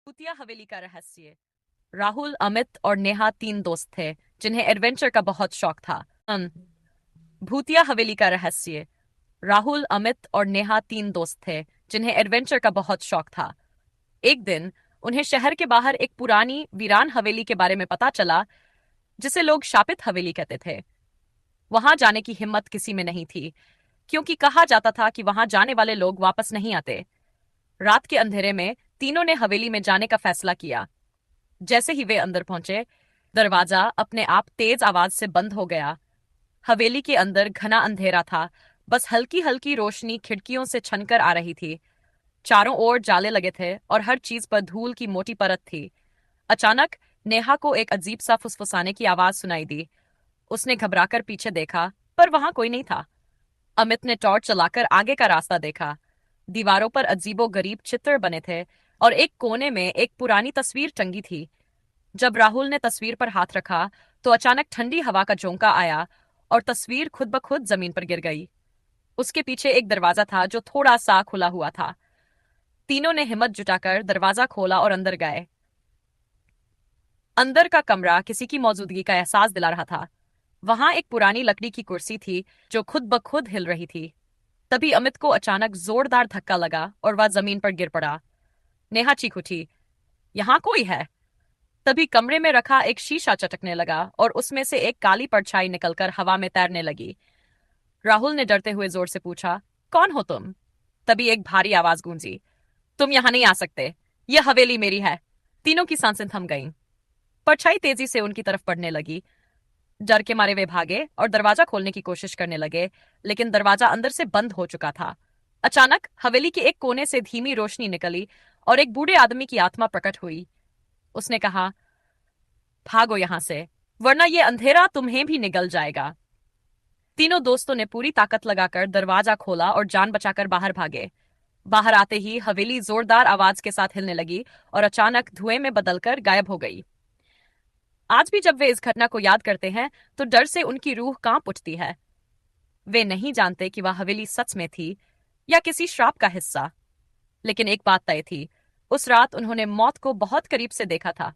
भूतिया हवेली का रहस्य। राहुल, अमित और नेहा तीन दोस्त थे जिन्हें एडवेंचर का बहुत शौक था। भूतिया हवेली का रहस्य। राहुल, अमित और नेहा तीन दोस्त थे जिन्हें एडवेंचर का बहुत शौक था। एक दिन उन्हें शहर के बाहर एक पुरानी वीरान हवेली के बारे में पता चला, जिसे लोग शापित हवेली कहते थे। वहां जाने की हिम्मत किसी में नहीं थी, क्योंकि कहा जाता था कि वहां जाने वाले लोग वापस नहीं आते। रात के अंधेरे में तीनों ने हवेली में जाने का फैसला किया। जैसे ही वे अंदर पहुंचे, दरवाजा अपने आप तेज आवाज से बंद हो गया। हवेली के अंदर घना अंधेरा था, बस हल्की हल्की रोशनी खिड़कियों से छनकर आ रही थी। चारों ओर जाले लगे थे और हर चीज पर धूल की मोटी परत थी। अचानक नेहा को एक अजीब सा फुसफुसाने की आवाज सुनाई दी। उसने घबराकर पीछे देखा, पर वहां कोई नहीं था। अमित ने टॉर्च चलाकर आगे का रास्ता देखा। दीवारों पर अजीबो गरीब चित्र बने थे और एक कोने में एक पुरानी तस्वीर टंगी थी। जब राहुल ने तस्वीर पर हाथ रखा, तो अचानक ठंडी हवा का झोंका आया और तस्वीर खुद ब खुद जमीन पर गिर गई। उसके पीछे एक दरवाजा था जो थोड़ा सा खुला हुआ था। तीनों ने हिम्मत जुटाकर दरवाजा खोला और अंदर गए। अंदर का कमरा किसी की मौजूदगी का एहसास दिला रहा था। वहां एक पुरानी लकड़ी की कुर्सी थी जो खुद ब खुद हिल रही थी। तभी अमित को अचानक जोरदार धक्का लगा और वह जमीन पर गिर पड़ा। नेहा चीख उठी, यहाँ कोई है। तभी कमरे में रखा एक शीशा चटकने लगा और उसमें से एक काली परछाई निकलकर हवा में तैरने लगी। राहुल ने डरते हुए जोर से पूछा, कौन हो तुम? तभी एक भारी आवाज गूंजी, तुम यहाँ नहीं आ सकते, यह हवेली मेरी है। तीनों की सांसें थम गईं। परछाई तेजी से उनकी तरफ बढ़ने लगी। डर के मारे वे भागे और दरवाजा खोलने की कोशिश करने लगे, लेकिन दरवाजा अंदर से बंद हो चुका था। अचानक हवेली के एक कोने से धीमी रोशनी निकली और एक बूढ़े आदमी की आत्मा प्रकट हुई। उसने कहा, भागो यहां से, वरना ये अंधेरा तुम्हें भी निगल जाएगा। तीनों दोस्तों ने पूरी ताकत लगाकर दरवाजा खोला और जान बचाकर बाहर भागे। बाहर आते ही हवेली जोरदार आवाज के साथ हिलने लगी और अचानक धुएं में बदलकर गायब हो गई। आज भी जब वे इस घटना को याद करते हैं, तो डर से उनकी रूह कांप उठती है। वे नहीं जानते कि वह हवेली सच में थी या किसी श्राप का हिस्सा। लेकिन एक बात तय थी, उस रात उन्होंने मौत को बहुत करीब से देखा था।